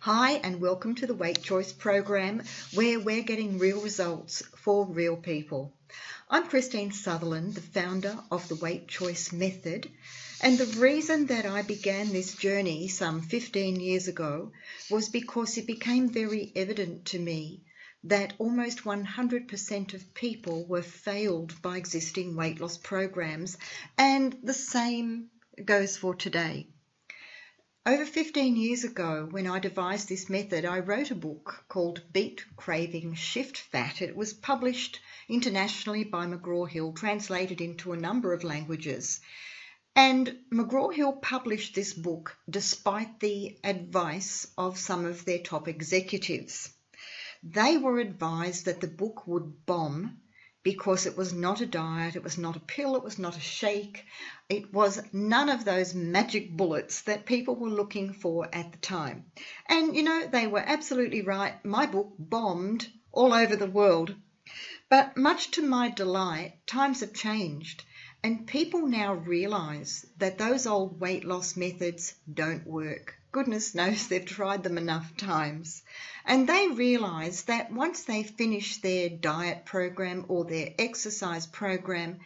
Hi and welcome to the WeightChoice program where we're getting real results for real people. I'm Christine Sutherland, the founder of the WeightChoice method, and the reason that I began this journey some 15 years ago was because it became very evident to me that almost 100% of people were failed by existing weight loss programs, and the same goes for today. Over 15 years ago, when I devised this method, I wrote a book called Beat Craving Shift Fat. It was published internationally by McGraw-Hill, translated into a number of languages. And McGraw-Hill published this book despite the advice of some of their top executives. They were advised that the book would bomb because it was not a diet, it was not a pill, it was not a shake. It was none of those magic bullets that people were looking for at the time. And, they were absolutely right. My book bombed all over the world. But much to my delight, times have changed. And people now realize that those old weight loss methods don't work. Goodness knows they've tried them enough times. And they realize that once they finish their diet program or their exercise program,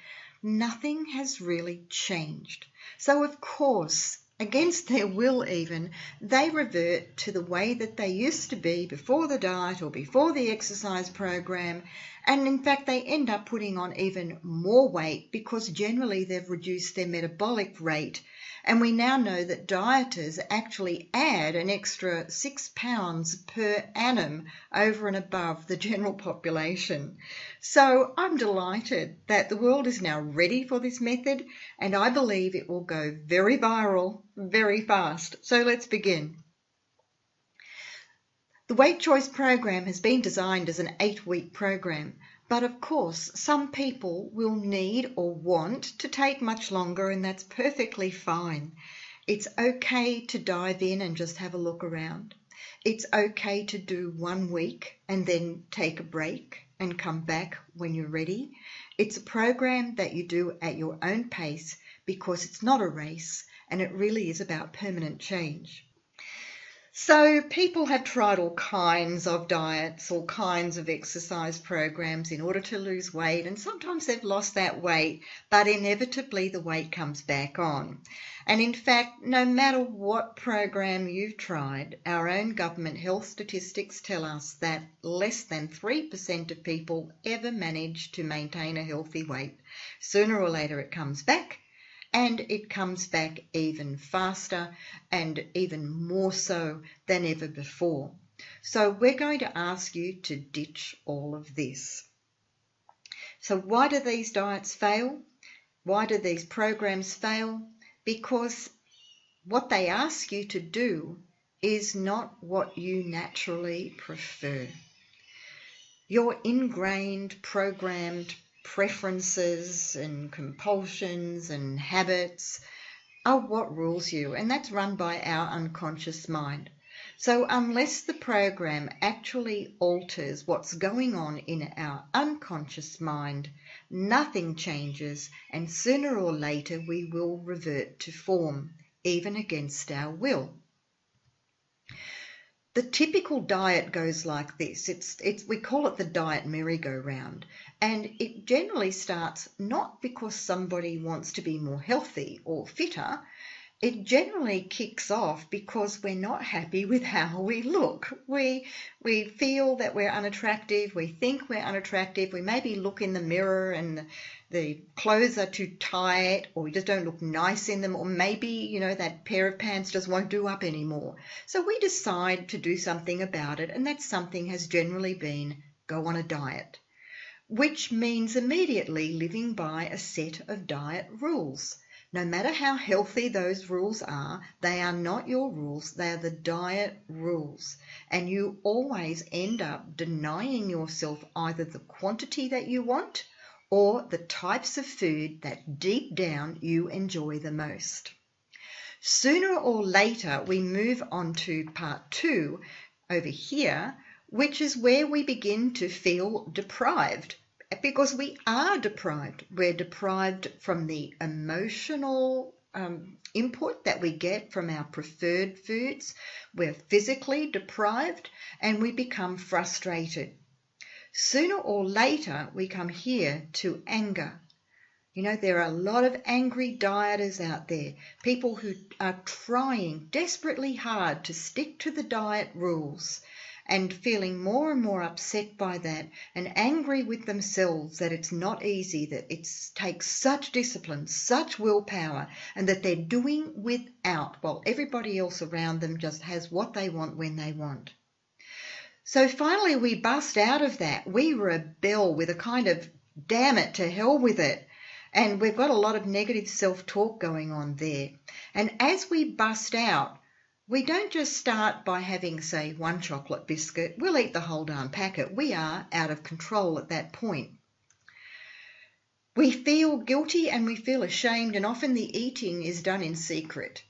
nothing has really changed. So of course, against their will even, they revert to the way that they used to be before the diet or before the exercise program. And in fact, they end up putting on even more weight because generally they've reduced their metabolic rate. And we now know that dieters actually add an extra 6 pounds per annum over and above the general population. So I'm delighted that the world is now ready for this method, and I believe it will go very viral very fast. So let's begin. The WeightChoice program has been designed as an 8-week program, but of course some people will need or want to take much longer, and that's perfectly fine. It's okay to dive in and just have a look around. It's okay to do 1 week and then take a break and come back when you're ready. It's a program that you do at your own pace because it's not a race and it really is about permanent change. So people have tried all kinds of diets, all kinds of exercise programs in order to lose weight, and sometimes they've lost that weight, but inevitably the weight comes back on. And in fact, no matter what program you've tried, our own government health statistics tell us that less than 3% of people ever manage to maintain a healthy weight. Sooner or later it comes back. And it comes back even faster and even more so than ever before. So we're going to ask you to ditch all of this. So why do these diets fail? Why do these programs fail? Because what they ask you to do is not what you naturally prefer. Your ingrained, programmed preferences and compulsions and habits are what rules you, and that's run by our unconscious mind. So unless the program actually alters what's going on in our unconscious mind, nothing changes, and sooner or later we will revert to form, even against our will. The typical diet goes like this. We call it the diet merry-go-round, and it generally starts not because somebody wants to be more healthy or fitter. It generally kicks off because we're not happy with how we look. We feel that we're unattractive. We think we're unattractive. We maybe look in the mirror and the clothes are too tight, or we just don't look nice in them, or maybe, that pair of pants just won't do up anymore. So we decide to do something about it, and that something has generally been go on a diet, which means immediately living by a set of diet rules. No matter how healthy those rules are, they are not your rules, they are the diet rules. And you always end up denying yourself either the quantity that you want or the types of food that deep down you enjoy the most. Sooner or later, we move on to part 2 over here, which is where we begin to feel deprived. Because we are deprived. We're deprived from the emotional input that we get from our preferred foods. We're physically deprived and we become frustrated. Sooner or later, we come here to anger. You know, there are a lot of angry dieters out there, people who are trying desperately hard to stick to the diet rules and feeling more and more upset by that and angry with themselves that it's not easy, that it takes such discipline, such willpower, and that they're doing without while everybody else around them just has what they want when they want. So finally we bust out of that. We rebel with a kind of, damn it, to hell with it. And we've got a lot of negative self-talk going on there. And as we bust out, we don't just start by having, say, one chocolate biscuit. We'll eat the whole darn packet. We are out of control at that point. We feel guilty and we feel ashamed, and often the eating is done in secret,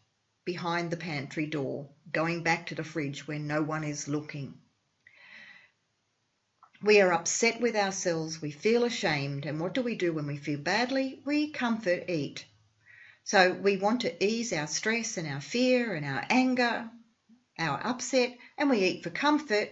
behind the pantry door, going back to the fridge when no one is looking. We are upset with ourselves, we feel ashamed, and what do we do when we feel badly? We comfort eat. So we want to ease our stress and our fear and our anger, our upset, and we eat for comfort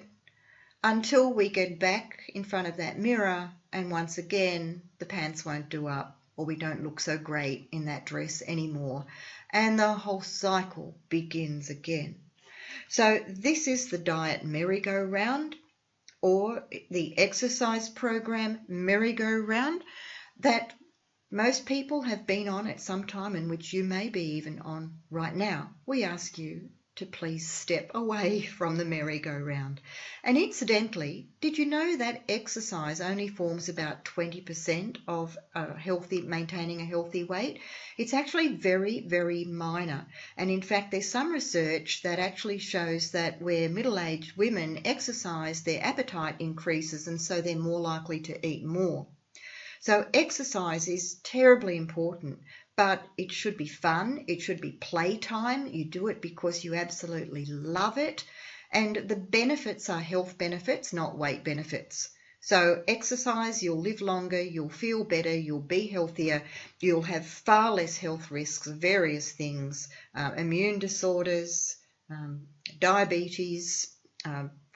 until we get back in front of that mirror and once again the pants won't do up, or we don't look so great in that dress anymore, and the whole cycle begins again. So this is the diet merry-go-round, or the exercise program merry-go-round that most people have been on at some time, and which you may be even on right now. We ask you to please step away from the merry-go-round. And incidentally, did you know that exercise only forms about 20% of maintaining a healthy weight? It's actually very, very minor. And in fact, there's some research that actually shows that where middle-aged women exercise, their appetite increases, and so they're more likely to eat more. So exercise is terribly important, but it should be fun. It should be playtime. You do it because you absolutely love it. And the benefits are health benefits, not weight benefits. So exercise, you'll live longer, you'll feel better, you'll be healthier, you'll have far less health risks of various things, immune disorders, diabetes,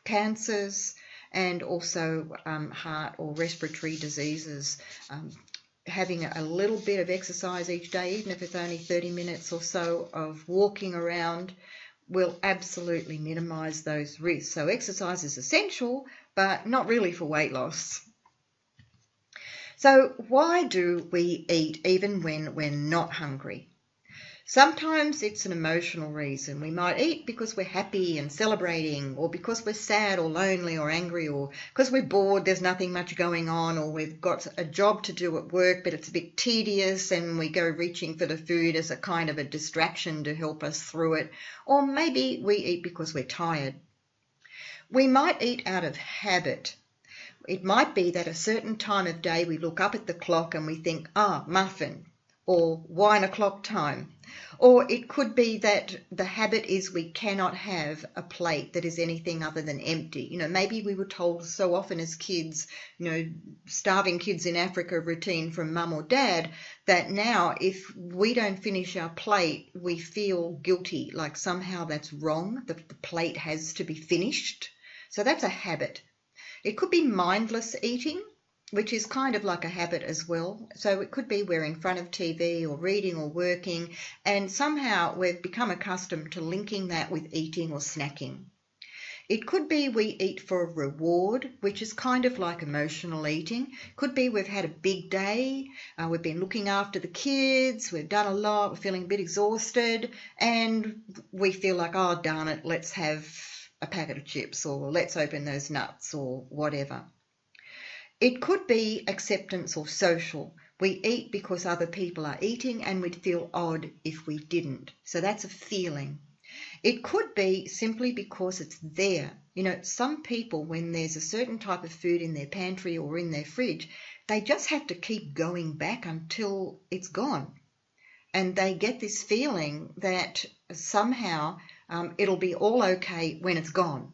cancers, and also heart or respiratory diseases. Having a little bit of exercise each day, even if it's only 30 minutes or so of walking around, will absolutely minimise those risks. So exercise is essential, but not really for weight loss. So why do we eat even when we're not hungry? Sometimes it's an emotional reason. We might eat because we're happy and celebrating, or because we're sad or lonely or angry, or because we're bored, there's nothing much going on, or we've got a job to do at work but it's a bit tedious and we go reaching for the food as a kind of a distraction to help us through it. Or maybe we eat because we're tired. We might eat out of habit. It might be that a certain time of day we look up at the clock and we think, muffin, or 1 o'clock time. Or it could be that the habit is we cannot have a plate that is anything other than empty. You know, maybe we were told so often as kids, you know, starving kids in Africa routine from mum or dad, that now if we don't finish our plate, we feel guilty, like somehow that's wrong, that the plate has to be finished. So that's a habit. It could be mindless eating, which is kind of like a habit as well. So it could be we're in front of TV or reading or working, and somehow we've become accustomed to linking that with eating or snacking. It could be we eat for a reward, which is kind of like emotional eating. Could be we've had a big day, we've been looking after the kids, we've done a lot, we're feeling a bit exhausted, and we feel like, oh darn it, let's have a packet of chips, or let's open those nuts, or whatever. It could be acceptance or social. We eat because other people are eating and we'd feel odd if we didn't. So that's a feeling. It could be simply because it's there. You know, some people, when there's a certain type of food in their pantry or in their fridge, they just have to keep going back until it's gone. And they get this feeling that somehow it'll be all okay when it's gone.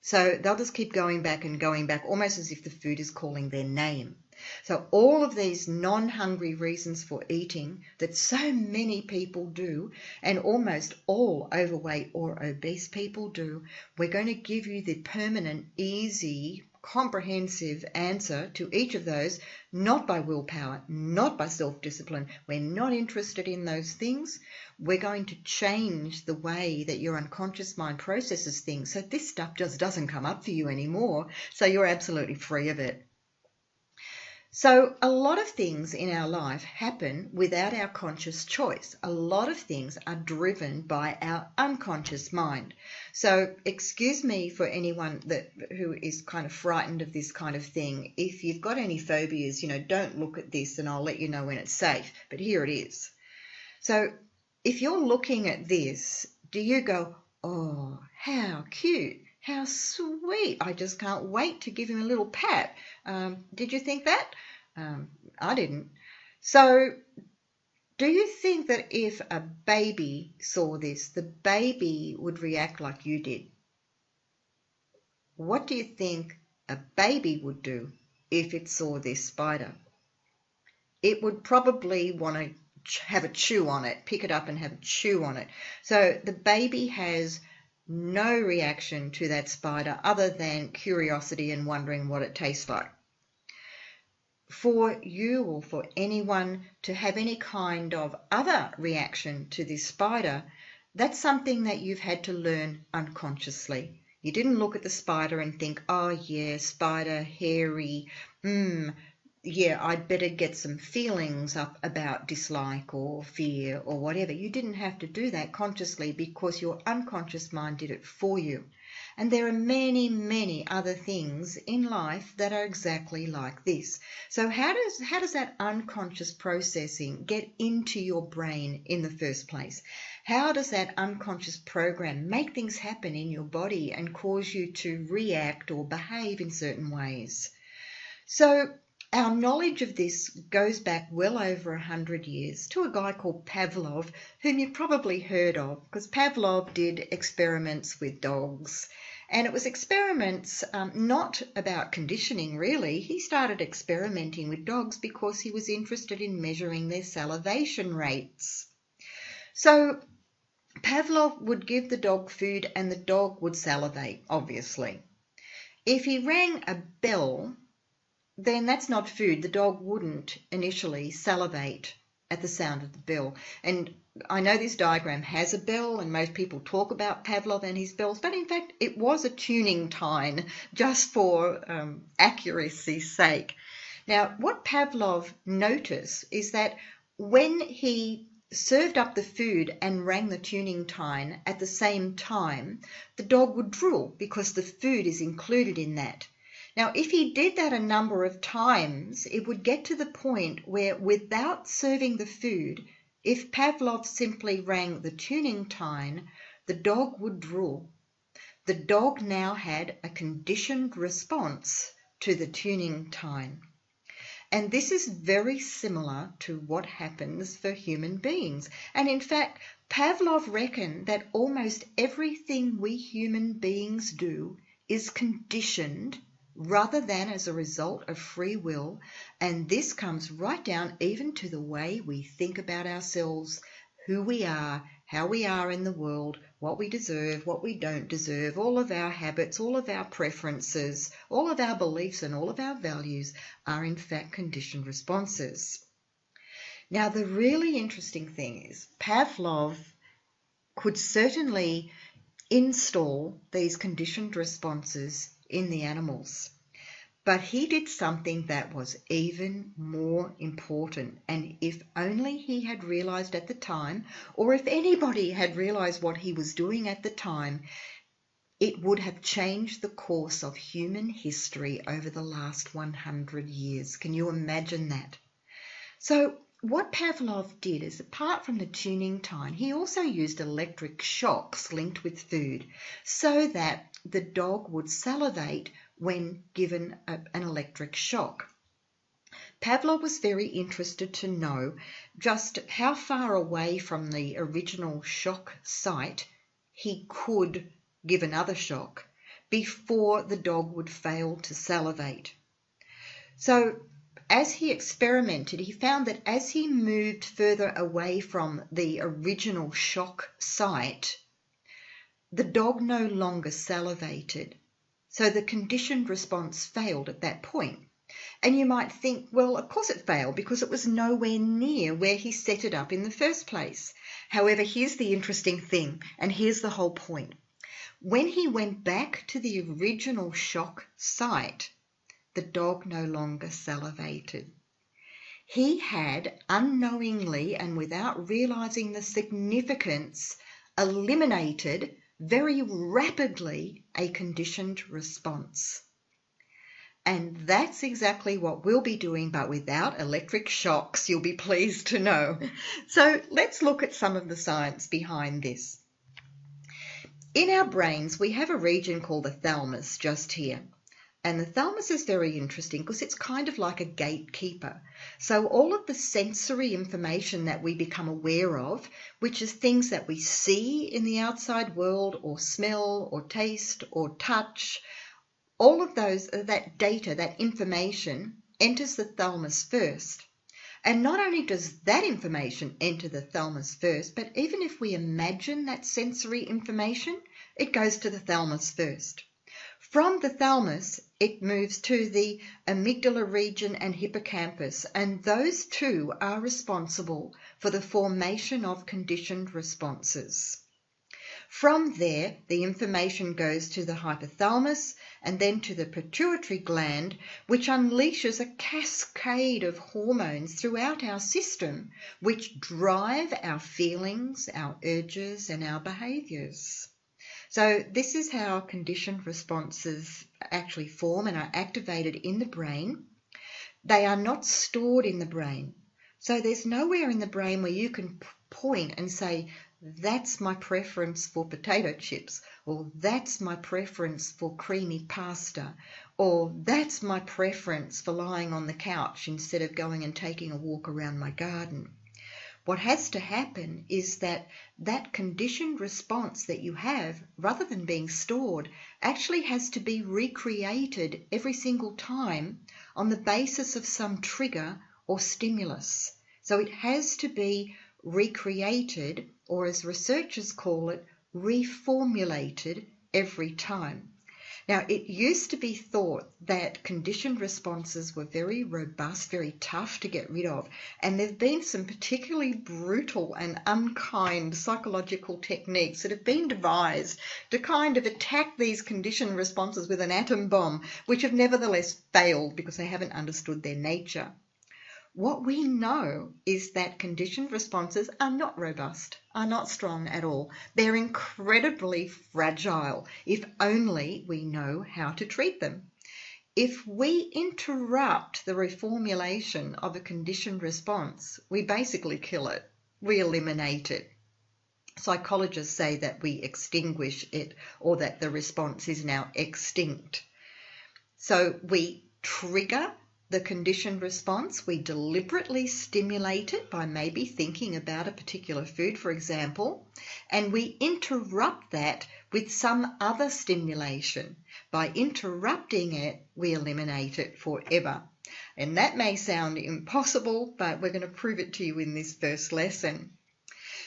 So they'll just keep going back and going back, almost as if the food is calling their name. So all of these non-hungry reasons for eating that so many people do, and almost all overweight or obese people do, we're going to give you the permanent, easy, comprehensive answer to each of those, not by willpower, not by self-discipline. We're not interested in those things. We're going to change the way that your unconscious mind processes things, so this stuff just doesn't come up for you anymore, so you're absolutely free of it. So a lot of things in our life happen without our conscious choice. A lot of things are driven by our unconscious mind. So excuse me for anyone who is kind of frightened of this kind of thing. If you've got any phobias, don't look at this and I'll let you know when it's safe. But here it is. So if you're looking at this, do you go, oh, how cute, how sweet, I just can't wait to give him a little pat? Did you think that? I didn't. So do you think that if a baby saw this, the baby would react like you did? What do you think a baby would do if it saw this spider? It would probably want to have a chew on it, pick it up and have a chew on it. So the baby has no reaction to that spider other than curiosity and wondering what it tastes like. For you or for anyone to have any kind of other reaction to this spider, that's something that you've had to learn unconsciously. You didn't look at the spider and think, oh yeah, spider, hairy, yeah, I'd better get some feelings up about dislike or fear or whatever. You didn't have to do that consciously because your unconscious mind did it for you. And there are many, many other things in life that are exactly like this. So how does that unconscious processing get into your brain in the first place? How does that unconscious program make things happen in your body and cause you to react or behave in certain ways? So our knowledge of this goes back well over 100 years to a guy called Pavlov, whom you've probably heard of, because Pavlov did experiments with dogs. And it was experiments not about conditioning, really. He started experimenting with dogs because he was interested in measuring their salivation rates. So Pavlov would give the dog food and the dog would salivate, obviously. If he rang a bell, then that's not food. The dog wouldn't initially salivate at the sound of the bell. And I know this diagram has a bell and most people talk about Pavlov and his bells, but in fact it was a tuning tine just for accuracy's sake. Now what Pavlov noticed is that when he served up the food and rang the tuning tine at the same time, the dog would drool because the food is included in that. Now, if he did that a number of times, it would get to the point where without serving the food, if Pavlov simply rang the tuning tine, the dog would drool. The dog now had a conditioned response to the tuning tine. And this is very similar to what happens for human beings. And in fact, Pavlov reckoned that almost everything we human beings do is conditioned rather than as a result of free will, and this comes right down even to the way we think about ourselves, who we are, how we are in the world, what we deserve, what we don't deserve, all of our habits, all of our preferences, all of our beliefs and all of our values are in fact conditioned responses. Now the really interesting thing is Pavlov could certainly install these conditioned responses in the animals. But he did something that was even more important, and if only he had realized at the time, or if anybody had realized what he was doing at the time, it would have changed the course of human history over the last 100 years. Can you imagine that? So what Pavlov did is, apart from the tuning tine, he also used electric shocks linked with food so that the dog would salivate when given an electric shock. Pavlov was very interested to know just how far away from the original shock site he could give another shock before the dog would fail to salivate. So as he experimented, he found that as he moved further away from the original shock site, the dog no longer salivated. So the conditioned response failed at that point. And you might think, well, of course it failed because it was nowhere near where he set it up in the first place. However, here's the interesting thing, and here's the whole point. When he went back to the original shock site, the dog no longer salivated. He had unknowingly and without realizing the significance eliminated very rapidly a conditioned response. And that's exactly what we'll be doing, but without electric shocks, you'll be pleased to know. So let's look at some of the science behind this. In our brains, we have a region called the thalamus just here. And the thalamus is very interesting because it's kind of like a gatekeeper. So all of the sensory information that we become aware of, which is things that we see in the outside world or smell or taste or touch, all of that data, that information enters the thalamus first. And not only does that information enter the thalamus first, but even if we imagine that sensory information, it goes to the thalamus first. From the thalamus, it moves to the amygdala region and hippocampus, and those two are responsible for the formation of conditioned responses. From there, the information goes to the hypothalamus and then to the pituitary gland, which unleashes a cascade of hormones throughout our system, which drive our feelings, our urges, and our behaviours. So this is how conditioned responses actually form and are activated in the brain. They are not stored in the brain. So there's nowhere in the brain where you can point and say, that's my preference for potato chips, or that's my preference for creamy pasta, or that's my preference for lying on the couch instead of going and taking a walk around my garden. What has to happen is that conditioned response that you have, rather than being stored, actually has to be recreated every single time on the basis of some trigger or stimulus. So it has to be recreated, or as researchers call it, reformulated every time. Now, it used to be thought that conditioned responses were very robust, very tough to get rid of, and there have been some particularly brutal and unkind psychological techniques that have been devised to kind of attack these conditioned responses with an atom bomb, which have nevertheless failed because they haven't understood their nature. What we know is that conditioned responses are not robust, are not strong at all. They're incredibly fragile if only we know how to treat them. If we interrupt the reformulation of a conditioned response, we basically kill it. We eliminate it. Psychologists say that we extinguish it, or that the response is now extinct. So we trigger the conditioned response, we deliberately stimulate it by maybe thinking about a particular food, for example, and we interrupt that with some other stimulation. By interrupting it, we eliminate it forever. And that may sound impossible, but we're going to prove it to you in this first lesson.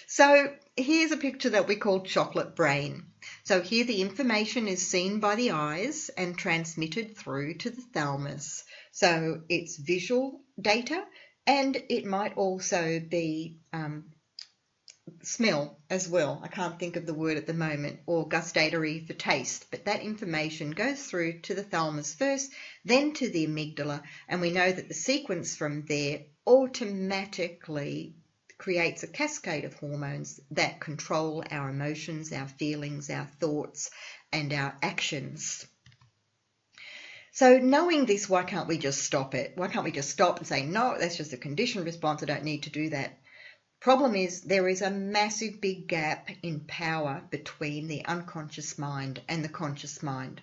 So here's a picture that we call chocolate brain. So here the information is seen by the eyes and transmitted through to the thalamus. So it's visual data, and it might also be smell as well. I can't think of the word at the moment, or gustatory for taste, but that information goes through to the thalamus first, then to the amygdala, and we know that the sequence from there automatically creates a cascade of hormones that control our emotions, our feelings, our thoughts, and our actions. So knowing this, why can't we just stop it? Why can't we just stop and say, no, that's just a conditioned response, I don't need to do that? Problem is, there is a massive big gap in power between the unconscious mind and the conscious mind.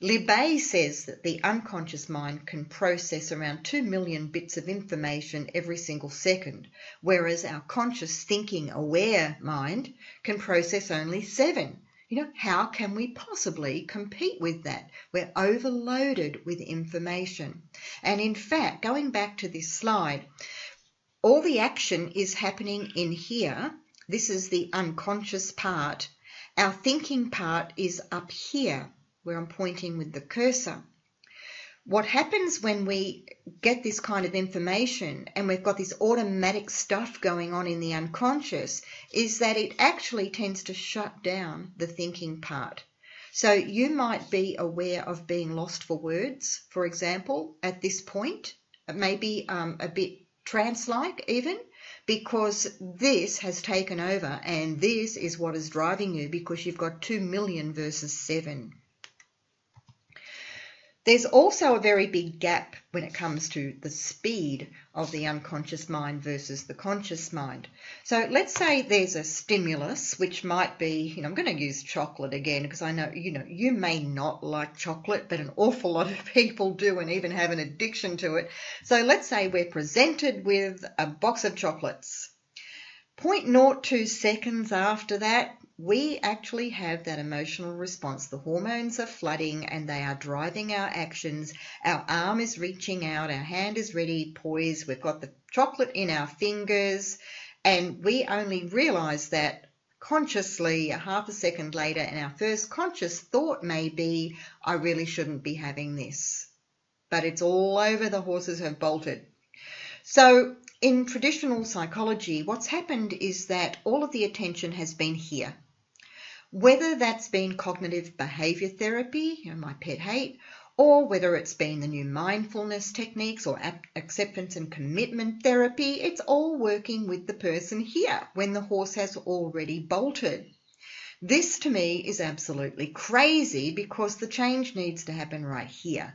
Libet says that the unconscious mind can process around 2 million bits of information every single second, whereas our conscious thinking aware mind can process only 7. How can we possibly compete with that? We're overloaded with information. And in fact, going back to this slide, all the action is happening in here. This is the unconscious part. Our thinking part is up here, where I'm pointing with the cursor. What happens when we get this kind of information and we've got this automatic stuff going on in the unconscious is that it actually tends to shut down the thinking part. So you might be aware of being lost for words, for example, at this point. It may be a bit trance-like even, because this has taken over and this is what is driving you, because you've got 2 million versus 7. There's also a very big gap when it comes to the speed of the unconscious mind versus the conscious mind. So let's say there's a stimulus, which might be, I'm going to use chocolate again because I know, you may not like chocolate, but an awful lot of people do and even have an addiction to it. So let's say we're presented with a box of chocolates. 0.02 seconds after that, we actually have that emotional response. The hormones are flooding and they are driving our actions. Our arm is reaching out, our hand is ready, poised. We've got the chocolate in our fingers, and we only realize that consciously a half a second later, and our first conscious thought may be, I really shouldn't be having this. But it's all over, the horses have bolted. So in traditional psychology, what's happened is that all of the attention has been here. Whether that's been cognitive behavior therapy, my pet hate, or whether it's been the new mindfulness techniques or acceptance and commitment therapy, it's all working with the person here when the horse has already bolted. This to me is absolutely crazy, because the change needs to happen right here.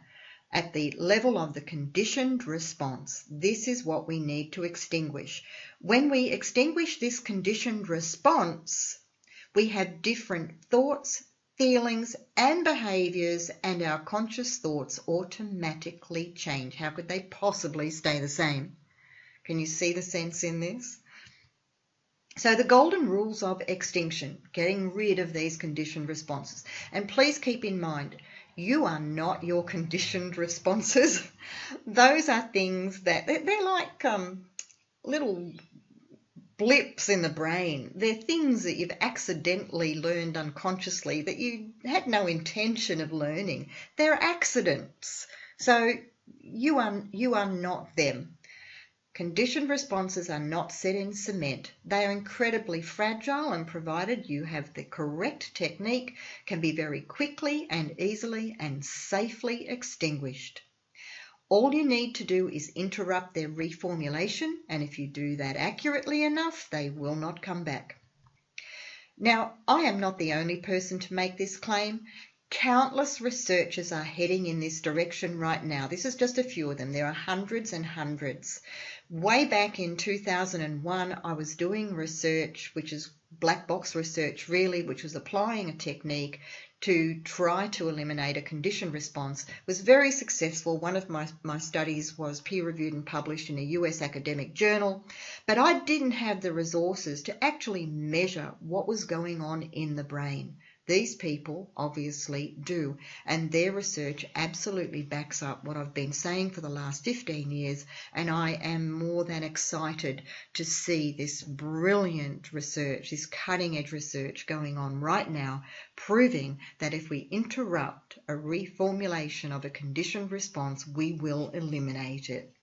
At the level of the conditioned response, this is what we need to extinguish. When we extinguish this conditioned response, we have different thoughts, feelings, and behaviors, and our conscious thoughts automatically change. How could they possibly stay the same? Can you see the sense in this? So the golden rules of extinction, getting rid of these conditioned responses. And please keep in mind, you are not your conditioned responses. Those are things that, they're like little blips in the brain. They're things that you've accidentally learned unconsciously that you had no intention of learning. They're accidents. So you are not them. Conditioned responses are not set in cement. They are incredibly fragile, and provided you have the correct technique, can be very quickly and easily and safely extinguished. All you need to do is interrupt their reformulation, and if you do that accurately enough, they will not come back. Now, I am not the only person to make this claim. Countless researchers are heading in this direction right now. This is just a few of them. There are hundreds and hundreds. Way back in 2001, I was doing research, which is black box research really, which was applying a technique to try to eliminate a conditioned response. It was very successful. One of my studies was peer-reviewed and published in a US academic journal, but I didn't have the resources to actually measure what was going on in the brain. These people obviously do, and their research absolutely backs up what I've been saying for the last 15 years, and I am more than excited to see this brilliant research, this cutting-edge research going on right now, proving that if we interrupt a reformulation of a conditioned response, we will eliminate it.